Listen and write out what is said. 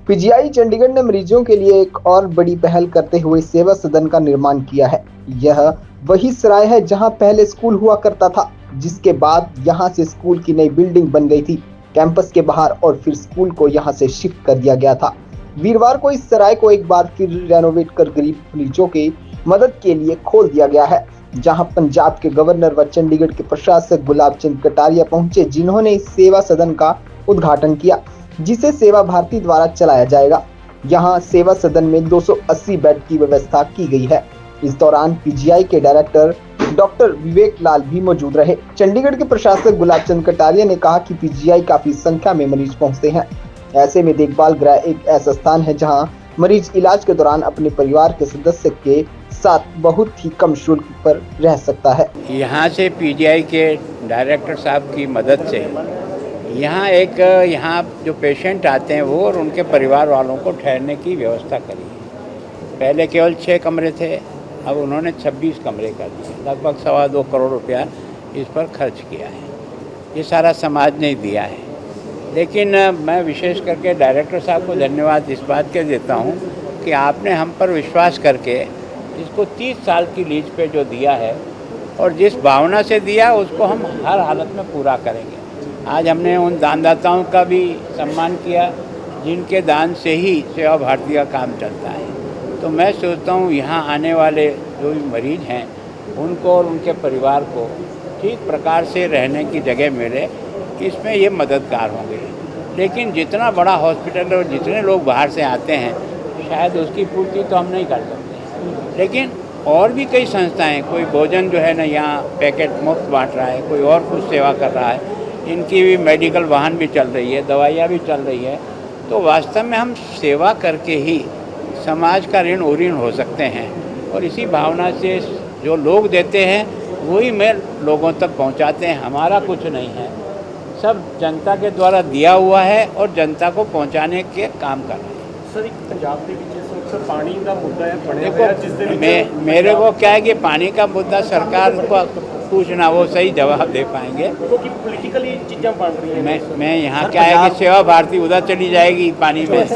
PGI Chandigarh ने मरीजों के लिए एक और बड़ी पहल करते हुए सेवा सदन का निर्माण किया है। यह वही सराय है जहां पहले स्कूल हुआ करता था, जिसके बाद यहां से स्कूल की नई बिल्डिंग बन गई थी कैंपस के बाहर, और फिर स्कूल को यहां से शिफ्ट कर दिया गया था। वीरवार को इस सराय को एक बार फिर रेनोवेट कर गरीब मरीजों की मदद के लिए खोल दिया गया है, जहां पंजाब के गवर्नर व चंडीगढ़ के प्रशासक गुलाब चंद कटारिया पहुंचे, जिन्होंने इस सेवा सदन का उद्घाटन किया, जिसे सेवा भारती द्वारा चलाया जाएगा। यहां सेवा सदन में 280 बेड की व्यवस्था की गई है। इस दौरान पीजीआई के डायरेक्टर डॉक्टर विवेक लाल भी मौजूद रहे। चंडीगढ़ के प्रशासक गुलाब चंद कटारिया ने कहा कि पीजीआई काफी संख्या में मरीज पहुंचते हैं। ऐसे में देखभाल गृह एक ऐसा स्थान है जहां मरीज इलाज के दौरान अपने परिवार के सदस्य के साथ बहुत ही कम शुल्क पर रह सकता है। यहाँ से पीजीआई के डायरेक्टर साहब की मदद से यहाँ जो पेशेंट आते हैं वो और उनके परिवार वालों को ठहरने की व्यवस्था करी है। पहले केवल 6 कमरे थे, अब उन्होंने 26 कमरे कर दिए। लगभग 2.25 करोड़ रुपया इस पर खर्च किया है। ये सारा समाज ने दिया है। लेकिन मैं विशेष करके डायरेक्टर साहब को धन्यवाद इस बात के देता हूँ कि आपने हम पर विश्वास करके इसको 30 साल की लीज पे जो दिया है और जिस भावना से दिया उसको हम हर हालत में पूरा करेंगे। आज हमने उन दानदाताओं का भी सम्मान किया जिनके दान से ही सेवा भारती का काम चलता है। तो मैं सोचता हूँ यहाँ आने वाले जो भी मरीज हैं उनको और उनके परिवार को ठीक प्रकार से रहने की जगह मिले, इसमें ये मददगार होंगे। लेकिन जितना बड़ा हॉस्पिटल है और जितने लोग बाहर से आते हैं शायद उसकी पूर्ति तो हम नहीं कर सकते। लेकिन और भी कई संस्थाएं, कोई भोजन जो है ना यहाँ पैकेट मुफ्त बांट रहा है, कोई और कुछ सेवा कर रहा है, इनकी भी मेडिकल वाहन भी चल रही है, दवाइयाँ भी चल रही है। तो वास्तव में हम सेवा करके ही समाज का ऋण उऋण हो सकते हैं। और इसी भावना से जो लोग देते हैं वही में लोगों तक पहुंचाते हैं। हमारा कुछ नहीं है, सब जनता के द्वारा दिया हुआ है और जनता को पहुंचाने के काम कर रहे हैं। सर, एक पंजाब के पानी का मुद्दा है, देखो मेरे को क्या है कि पानी का मुद्दा सरकार को पूछना, वो सही जवाब दे पाएंगे। क्योंकि पॉलिटिकली चीज़ें बन रही हैं। मैं यहाँ क्या है कि सेवा भारती उधर चली जाएगी पानी में।